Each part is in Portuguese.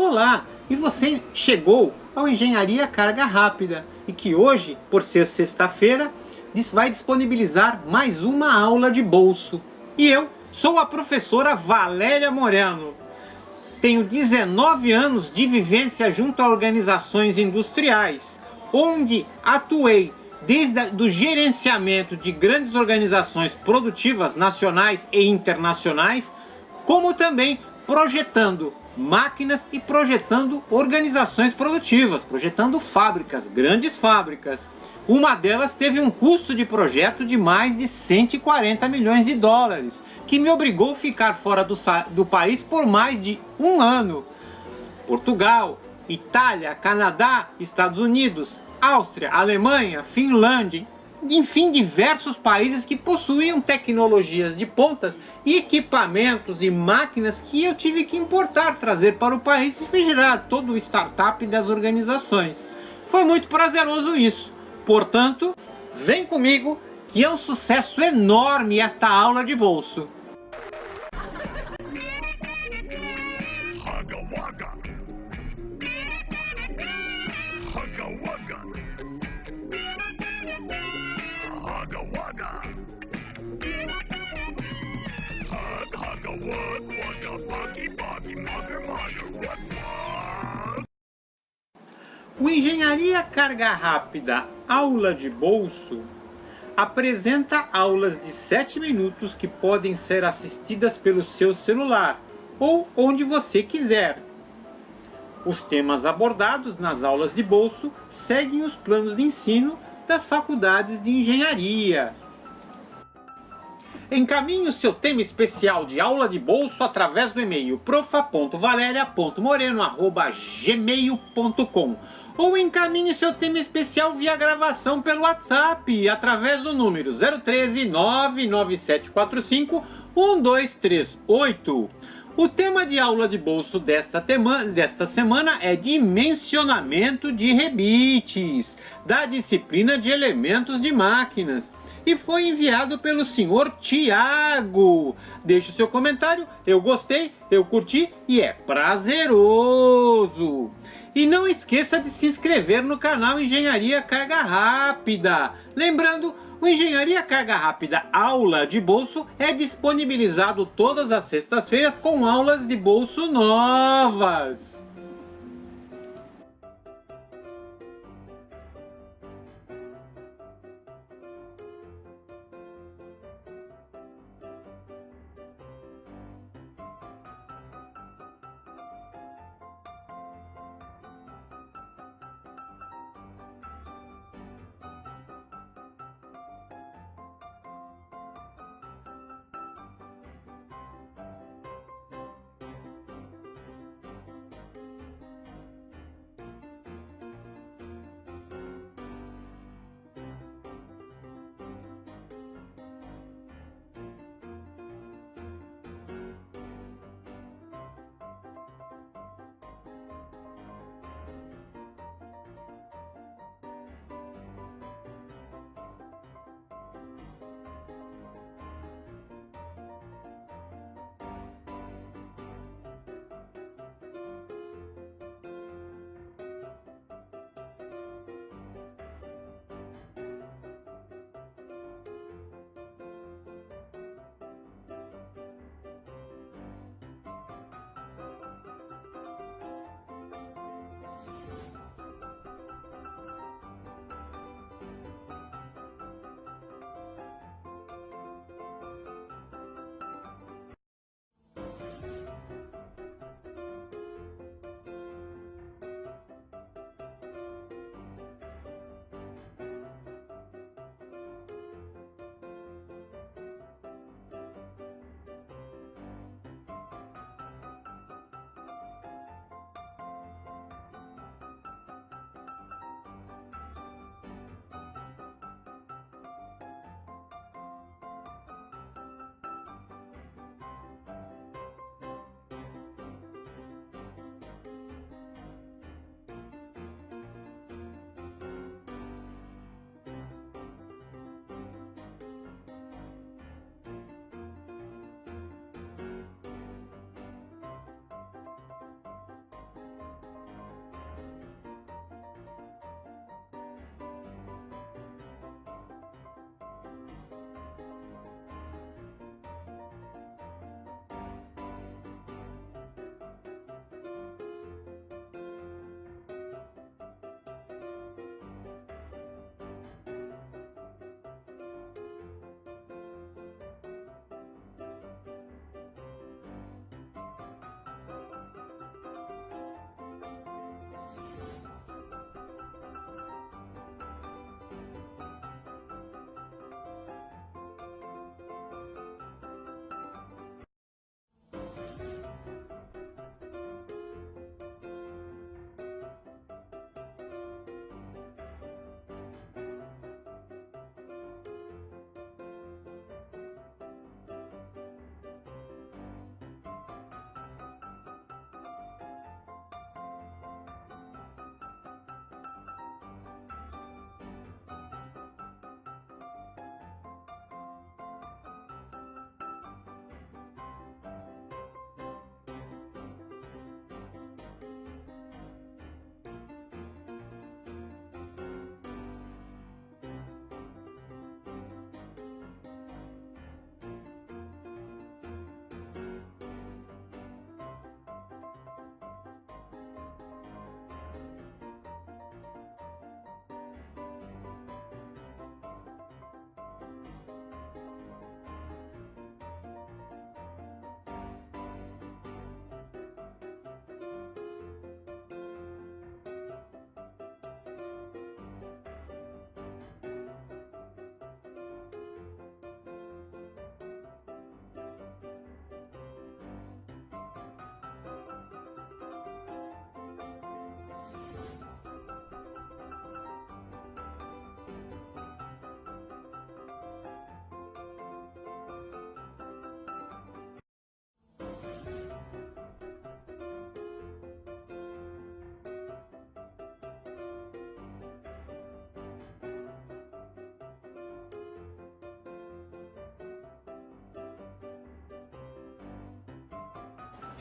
Olá! E você chegou ao Engenharia Carga Rápida e que hoje, por ser sexta-feira, vai disponibilizar mais uma aula de bolso. E eu sou a professora Valéria Moreno. Tenho 19 anos de vivência junto a organizações industriais, onde atuei desde o gerenciamento de grandes organizações produtivas nacionais e internacionais, como também projetando máquinas e projetando organizações produtivas, projetando fábricas, grandes fábricas. Uma delas teve um custo de projeto de mais de 140 milhões de dólares, que me obrigou a ficar fora do país por mais de um ano. Portugal, Itália, Canadá, Estados Unidos, Áustria, Alemanha, Finlândia, enfim, diversos países que possuíam tecnologias de pontas e equipamentos e máquinas que eu tive que importar, trazer para o país e gerar todo o startup das organizações. Foi muito prazeroso isso. Portanto, vem comigo que é um sucesso enorme esta aula de bolso. O Engenharia Carga Rápida Aula de Bolso apresenta aulas de 7 minutos que podem ser assistidas pelo seu celular ou onde você quiser. Os temas abordados nas aulas de bolso seguem os planos de ensino das faculdades de engenharia. Encaminhe o seu tema especial de aula de bolso através do e-mail profa.valeria.moreno@gmail.com ou encaminhe seu tema especial via gravação pelo WhatsApp através do número 013 99745 1238. O tema de aula de bolso desta semana é dimensionamento de rebites, da disciplina de elementos de máquinas, e foi enviado pelo senhor Tiago. Deixe o seu comentário, eu gostei, eu curti e é prazeroso. E não esqueça de se inscrever no canal Engenharia Carga Rápida. Lembrando, o Engenharia Carga Rápida Aula de Bolso é disponibilizado todas as sextas-feiras com aulas de bolso novas.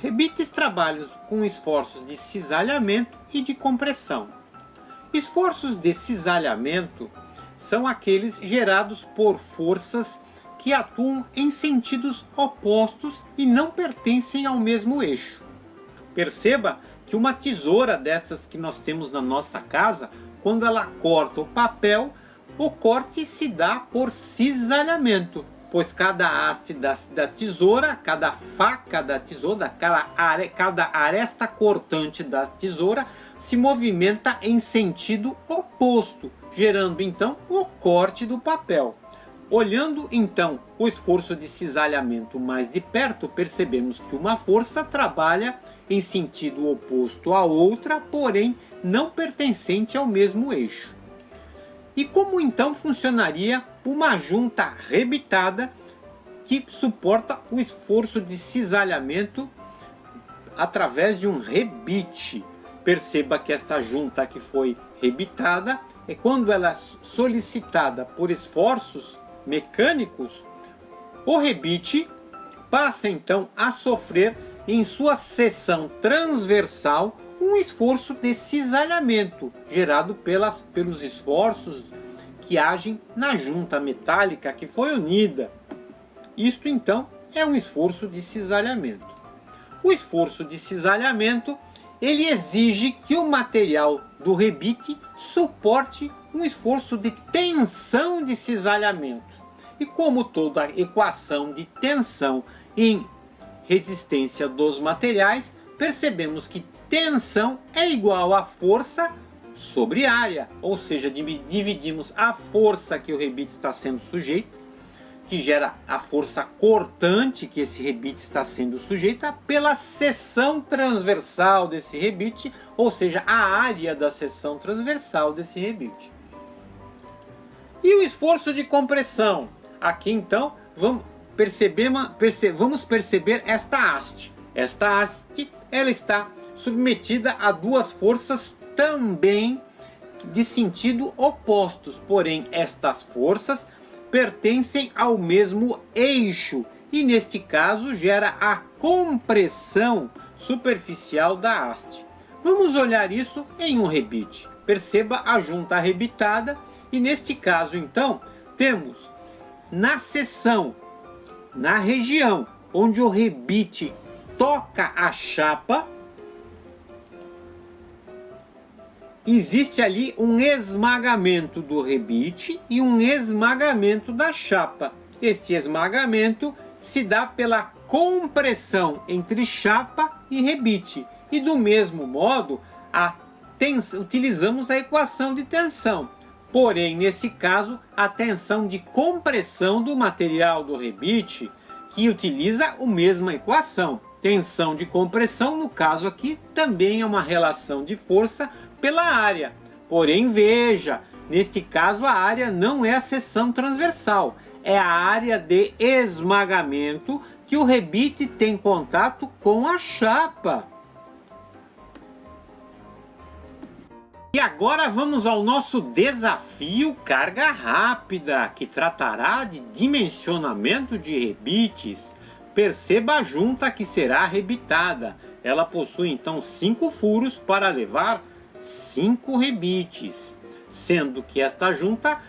Rebites trabalham com esforços de cisalhamento e de compressão. Esforços de cisalhamento são aqueles gerados por forças que atuam em sentidos opostos e não pertencem ao mesmo eixo. Perceba que uma tesoura dessas que nós temos na nossa casa, quando ela corta o papel, o corte se dá por cisalhamento, pois cada haste da tesoura, cada faca da tesoura, cada aresta cortante da tesoura se movimenta em sentido oposto, gerando então o corte do papel. Olhando então o esforço de cisalhamento mais de perto, percebemos que uma força trabalha em sentido oposto à outra, porém não pertencente ao mesmo eixo. E como então funcionaria uma junta rebitada que suporta o esforço de cisalhamento através de um rebite? Perceba que esta junta que foi rebitada, quando ela é solicitada por esforços mecânicos, o rebite passa então a sofrer em sua seção transversal um esforço de cisalhamento gerado pelos esforços que agem na junta metálica que foi unida. Isto então é um esforço de cisalhamento. O esforço de cisalhamento ele exige que o material do rebite suporte um esforço de tensão de cisalhamento. E como toda equação de tensão em resistência dos materiais, percebemos que tensão é igual a força sobre área, ou seja, dividimos a força que o rebite está sendo sujeito, que gera a força cortante que esse rebite está sendo sujeita, pela seção transversal desse rebite, ou seja, a área da seção transversal desse rebite. E o esforço de compressão? Aqui então vamos perceber esta haste. Esta haste ela está submetida a duas forças também de sentido opostos, porém estas forças pertencem ao mesmo eixo e neste caso gera a compressão superficial da haste. Vamos olhar isso em um rebite. Perceba a junta rebitada e neste caso então temos na seção, na região onde o rebite toca a chapa, existe ali um esmagamento do rebite e um esmagamento da chapa. Esse esmagamento se dá pela compressão entre chapa e rebite. E do mesmo modo, utilizamos a equação de tensão. Porém, nesse caso, a tensão de compressão do material do rebite, que utiliza a mesma equação. Tensão de compressão, no caso aqui, também é uma relação de força pela área. Porém, veja, neste caso a área não é a seção transversal, é a área de esmagamento que o rebite tem contato com a chapa. E agora vamos ao nosso desafio carga rápida, que tratará de dimensionamento de rebites. Perceba a junta que será rebitada. Ela possui então 5 furos para levar 5 rebites, sendo que esta junta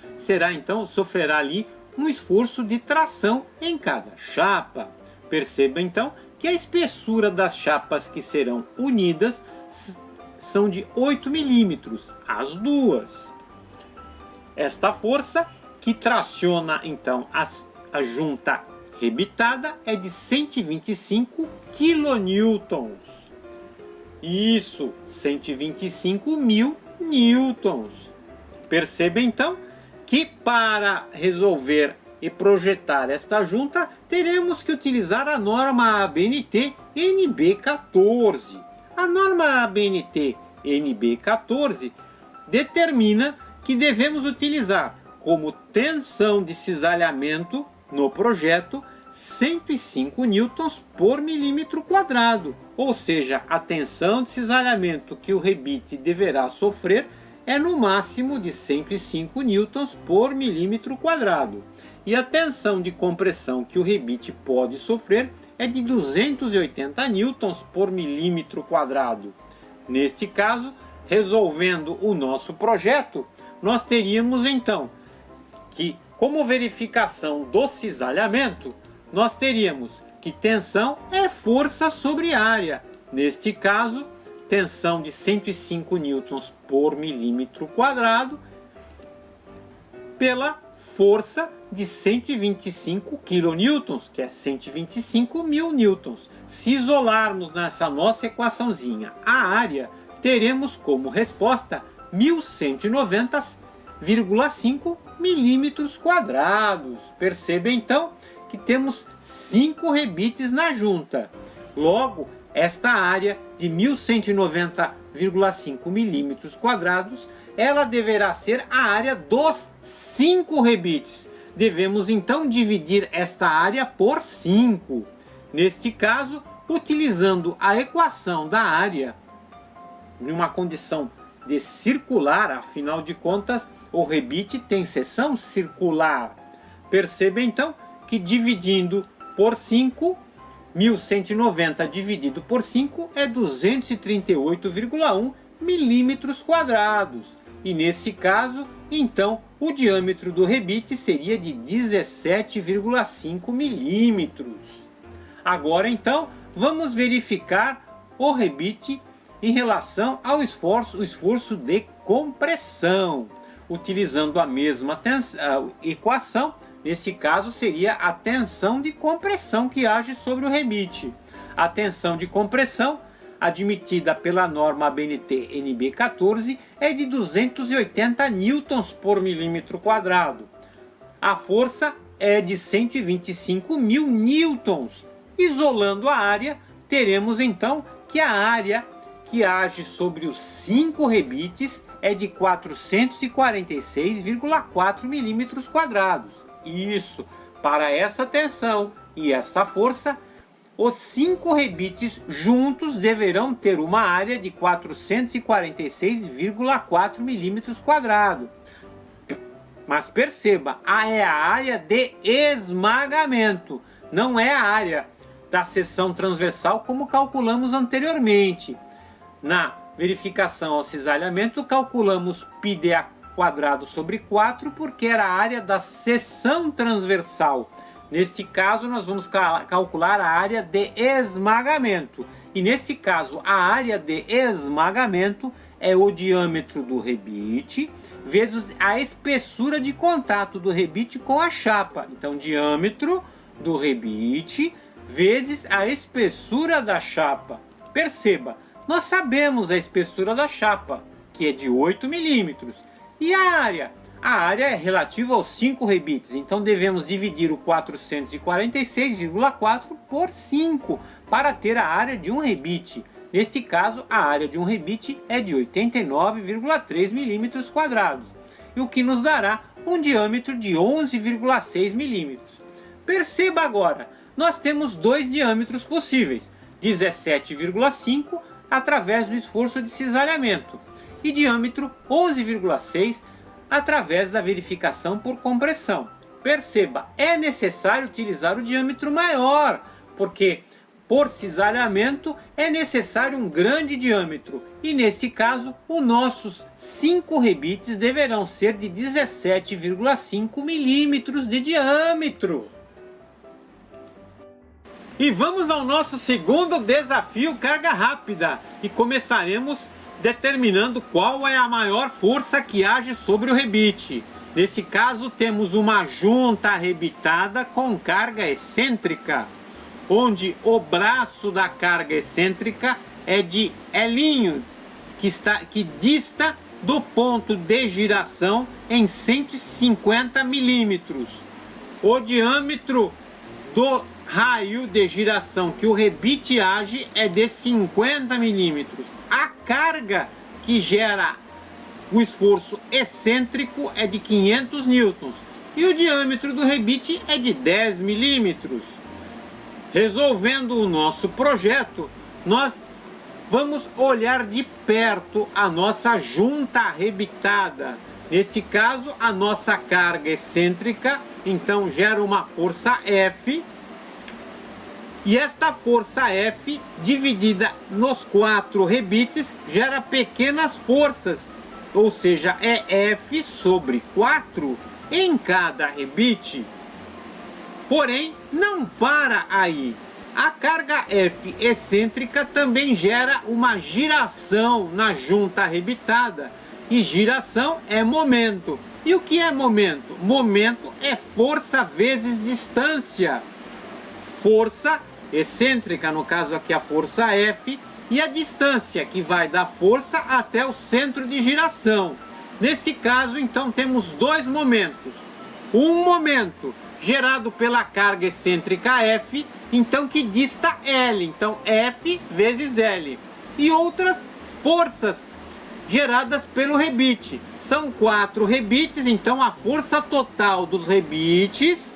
sofrerá ali um esforço de tração em cada chapa. Perceba então que a espessura das chapas que serão unidas são de 8 milímetros, as duas. Esta força que traciona então a junta rebitada é de 125 kN. Isso, 125 mil newtons. Perceba então que para resolver e projetar esta junta teremos que utilizar a norma ABNT NB14. A norma ABNT NB14 determina que devemos utilizar como tensão de cisalhamento no projeto 105 newtons por milímetro quadrado, ou seja, a tensão de cisalhamento que o rebite deverá sofrer é no máximo de 105 newtons por milímetro quadrado. e a tensão de compressão que o rebite pode sofrer é de 280 newtons por milímetro quadrado. Neste caso, resolvendo o nosso projeto, nós teríamos então que, como verificação do cisalhamento, nós teríamos que tensão é força sobre área. Neste caso, tensão de 105 newtons por milímetro quadrado pela força de 125 kN, que é 125 mil newtons. Se isolarmos nessa nossa equaçãozinha a área, teremos como resposta 1190,5 milímetros quadrados. Perceba então que temos 5 rebites na junta. Logo, esta área de 1190,5 milímetros quadrados, ela deverá ser a área dos 5 rebites. Devemos então dividir esta área por 5. Neste caso, utilizando a equação da área, em uma condição de circular, afinal de contas, o rebite tem seção circular. Perceba então que dividindo por 5, 1190 dividido por 5 é 238,1 milímetros quadrados. E nesse caso, então, o diâmetro do rebite seria de 17,5 milímetros. Agora, então, vamos verificar o rebite em relação ao esforço de compressão. Utilizando a mesma equação, nesse caso seria a tensão de compressão que age sobre o rebite. A tensão de compressão, admitida pela norma ABNT NB 14, é de 280 newtons por milímetro quadrado. A força é de 125 mil newtons. Isolando a área, teremos então que a área que age sobre os 5 rebites é de 446,4 milímetros quadrados. Isso, para essa tensão e essa força, os 5 rebites juntos deverão ter uma área de 446,4 milímetros quadrados. Mas perceba, é a área de esmagamento, não é a área da seção transversal como calculamos anteriormente. Na verificação ao cisalhamento, calculamos πdA quadrado sobre 4 porque era a área da seção transversal. Neste caso, nós vamos calcular a área de esmagamento. E nesse caso, a área de esmagamento é o diâmetro do rebite vezes a espessura de contato do rebite com a chapa. Então, diâmetro do rebite vezes a espessura da chapa. Perceba, nós sabemos a espessura da chapa, que é de 8 milímetros. E a área? A área é relativa aos 5 rebites, então devemos dividir o 446,4 por 5 para ter a área de um rebite. Nesse caso, a área de um rebite é de 89,3 milímetros quadrados, o que nos dará um diâmetro de 11,6 milímetros. Perceba agora, nós temos dois diâmetros possíveis, 17,5 através do esforço de cisalhamento e diâmetro 11,6 através da verificação por compressão. Perceba, é necessário utilizar o diâmetro maior, porque por cisalhamento é necessário um grande diâmetro, e nesse caso, os nossos 5 rebites deverão ser de 17,5 milímetros de diâmetro. E vamos ao nosso segundo desafio, carga rápida, e começaremos determinando qual é a maior força que age sobre o rebite. Nesse caso, temos uma junta rebitada com carga excêntrica, onde o braço da carga excêntrica é de L', que dista do ponto de giração em 150 milímetros. O diâmetro do raio de giração que o rebite age é de 50 milímetros. A carga que gera o esforço excêntrico é de 500 newtons e o diâmetro do rebite é de 10 milímetros. Resolvendo o nosso projeto, nós vamos olhar de perto a nossa junta rebitada. Nesse caso, a nossa carga excêntrica, então, gera uma força F. E esta força F, dividida nos 4 rebites, gera pequenas forças. Ou seja, é F sobre 4 em cada rebite. Porém, não para aí. A carga F excêntrica também gera uma giração na junta rebitada. E giração é momento. E o que é momento? Momento é força vezes distância. Força excêntrica, no caso aqui a força F, e a distância, que vai da força até o centro de giração. Nesse caso, então, temos dois momentos. Um momento gerado pela carga excêntrica F, então que dista L, então F vezes L. E outras forças geradas pelo rebite. São 4 rebites, então a força total dos rebites,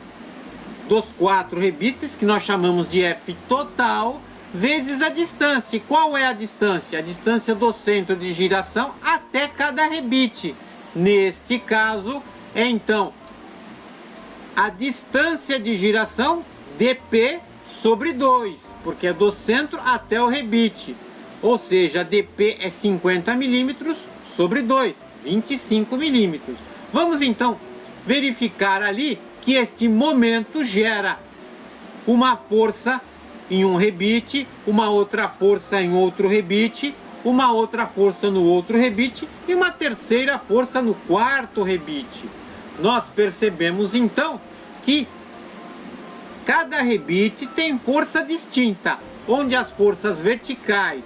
dos 4 rebites, que nós chamamos de F total, vezes a distância. E qual é a distância? A distância do centro de giração até cada rebite. Neste caso, é então a distância de giração dp sobre 2, porque é do centro até o rebite. Ou seja, dp é 50 milímetros sobre 2, 25 milímetros. Vamos então verificar ali que este momento gera uma força em um rebite, uma outra força em outro rebite, uma outra força no outro rebite e uma terceira força no quarto rebite. Nós percebemos então que cada rebite tem força distinta, onde as forças verticais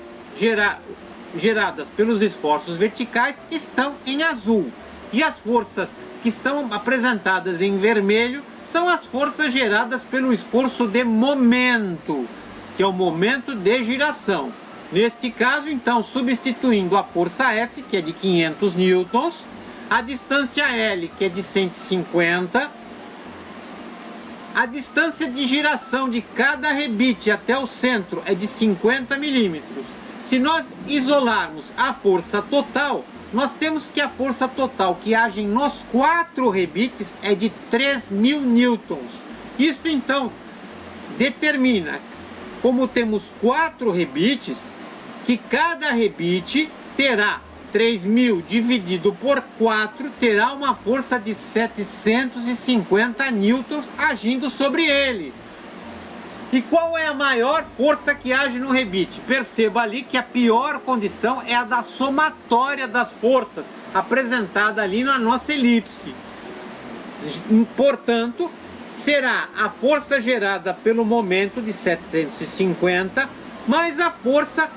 geradas pelos esforços verticais estão em azul, e as forças que estão apresentadas em vermelho são as forças geradas pelo esforço de momento, que é o momento de giração. Neste caso, então, substituindo a força F, que é de 500 newtons, a distância L, que é de 150, a distância de giração de cada rebite até o centro é de 50 milímetros. Se nós isolarmos a força total, nós temos que a força total que age nos 4 rebites é de 3.000 newtons. Isto então determina, como temos 4 rebites, que cada rebite terá 3.000 dividido por 4, terá uma força de 750 newtons agindo sobre ele. E qual é a maior força que age no rebite? Perceba ali que a pior condição é a da somatória das forças, apresentada ali na nossa elipse. Portanto, será a força gerada pelo momento de 750, mais a força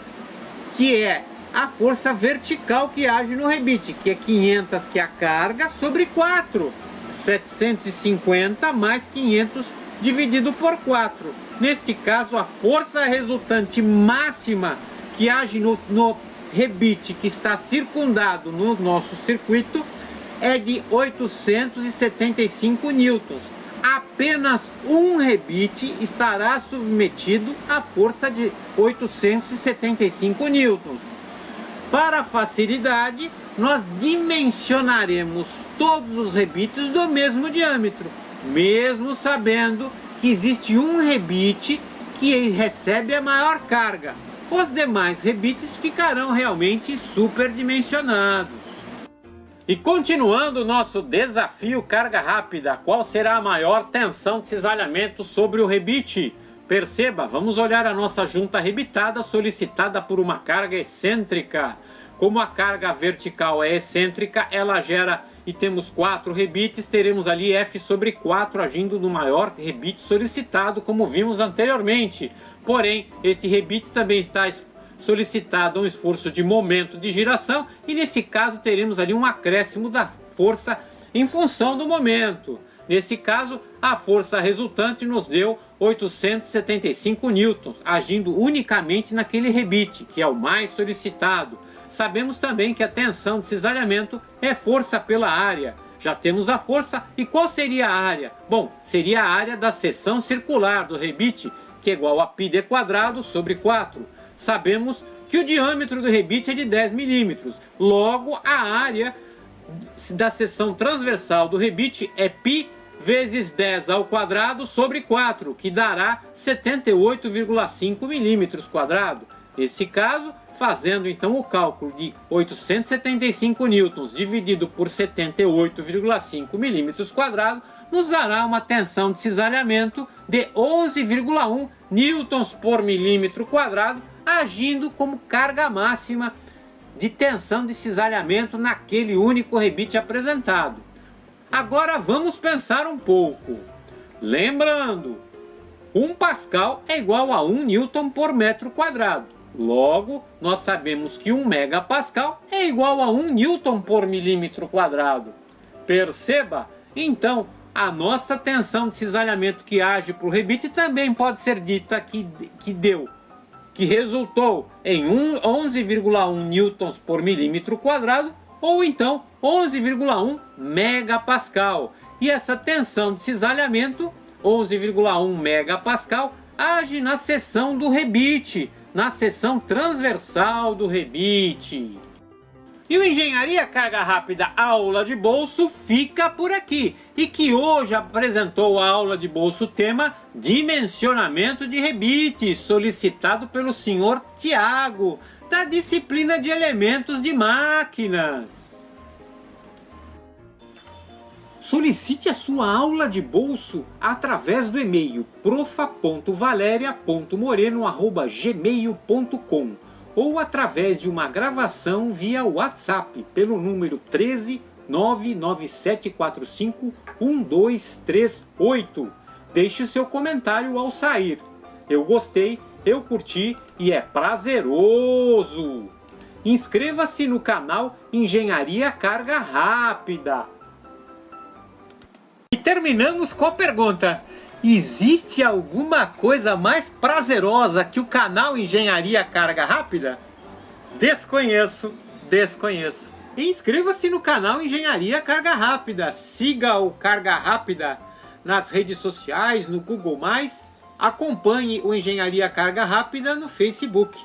que é a força vertical que age no rebite, que é 500, que é a carga, sobre 4. 750 mais 500 dividido por 4. Neste caso, a força resultante máxima que age no rebite que está circundado no nosso circuito é de 875 newtons. Apenas um rebite estará submetido à força de 875 newtons. Para facilidade, nós dimensionaremos todos os rebites do mesmo diâmetro, mesmo sabendo que existe um rebite que recebe a maior carga. Os demais rebites ficarão realmente superdimensionados. E continuando o nosso desafio carga rápida, qual será a maior tensão de cisalhamento sobre o rebite? Perceba, vamos olhar a nossa junta rebitada solicitada por uma carga excêntrica. Como a carga vertical é excêntrica, ela gera, e temos 4 rebites, teremos ali F sobre 4 agindo no maior rebite solicitado, como vimos anteriormente. Porém, esse rebite também está solicitado um esforço de momento de giração, e nesse caso teremos ali um acréscimo da força em função do momento. Nesse caso, a força resultante nos deu 875 newtons, agindo unicamente naquele rebite, que é o mais solicitado. Sabemos também que a tensão de cisalhamento é força pela área. Já temos a força, e qual seria a área? Bom, seria a área da seção circular do rebite, que é igual a πd quadrado sobre 4. Sabemos que o diâmetro do rebite é de 10 milímetros. Logo, a área da seção transversal do rebite é π vezes 10 ao quadrado sobre 4, que dará 78,5 milímetros quadrados. Nesse caso, fazendo então o cálculo de 875 newtons dividido por 78,5 milímetros quadrados, nos dará uma tensão de cisalhamento de 11,1 newtons por milímetro quadrado, agindo como carga máxima de tensão de cisalhamento naquele único rebite apresentado. Agora vamos pensar um pouco. Lembrando, 1 Pascal é igual a 1 Newton por metro quadrado. Logo, nós sabemos que 1 megapascal é igual a 1 Newton por milímetro quadrado. Perceba, então, a nossa tensão de cisalhamento que age para o rebite também pode ser dita que resultou em 11,1 newtons por milímetro quadrado, ou então 11,1 megapascal. E essa tensão de cisalhamento, 11,1 megapascal, age na seção do rebite, na seção transversal do rebite. E o Engenharia Carga Rápida Aula de Bolso fica por aqui, e que hoje apresentou a aula de bolso tema Dimensionamento de Rebite, solicitado pelo senhor Tiago, da disciplina de Elementos de Máquinas. Solicite a sua aula de bolso através do e-mail profa.valeria.moreno@gmail.com ou através de uma gravação via WhatsApp pelo número 13 99745 1238. Deixe o seu comentário ao sair. Eu gostei, eu curti e é prazeroso. Inscreva-se no canal Engenharia Carga Rápida. E terminamos com a pergunta: existe alguma coisa mais prazerosa que o canal Engenharia Carga Rápida? Desconheço. Inscreva-se no canal Engenharia Carga Rápida. Siga o Carga Rápida nas redes sociais, no Google+. Acompanhe o Engenharia Carga Rápida no Facebook.